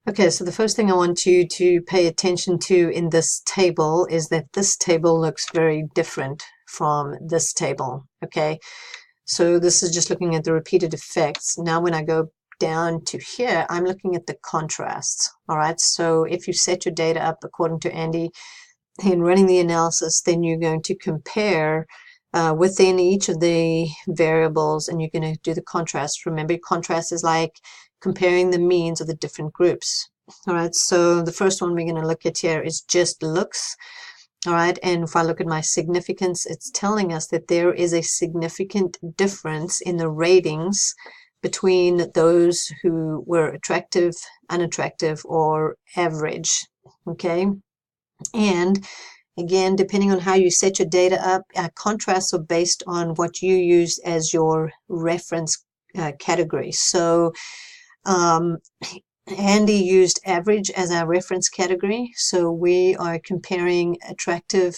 Okay, so the first thing I want you to pay attention to in this table is that this table looks very different from this table. Okay, so this is just looking at the repeated effects. Now when I go down to here, I'm looking at the contrasts. All right, so if you set your data up according to Andy in running the analysis, then you're going to compare within each of the variables, and you're going to do the contrast. Remember, contrast is like comparing the means of the different groups. All right, so the first one we're going to look at here is just looks. All right, and if I look at my significance, it's telling us that there is a significant difference in the ratings between those who were attractive, unattractive, or average. Okay, and again, depending on how you set your data up, contrasts are based on what you used as your reference category. So Andy used average as our reference category. So we are comparing attractive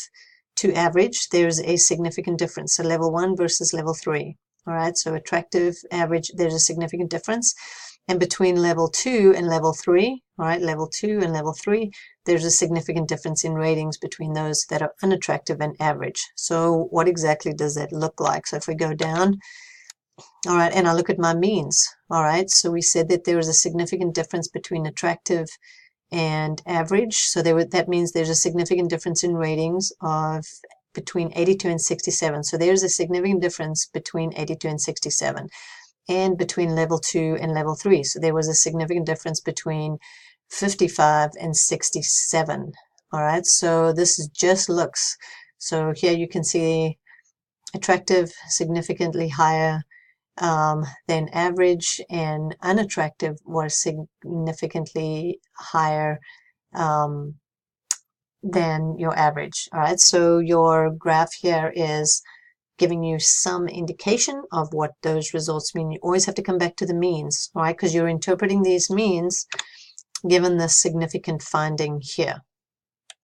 to average. There's a significant difference. So level 1 versus level 3. All right, so attractive, average, there's a significant difference. And between level 2 and level 3, all right, level 2 and level 3, there's a significant difference in ratings between those that are unattractive and average. So what exactly does that look like? So if we go down, all right, and I look at my means, all right, so we said that there was a significant difference between attractive and average. So that means there's a significant difference in ratings of between 82 and 67. So there's a significant difference between 82 and 67. And between level 2 and level 3. So there was a significant difference between 55 and 67. All right, so this is just looks. So here you can see attractive significantly higher than average, and unattractive was significantly higher than your average. All right, so your graph here is giving you some indication of what those results mean. You always have to come back to the means, all right, because you're interpreting these means given the significant finding here.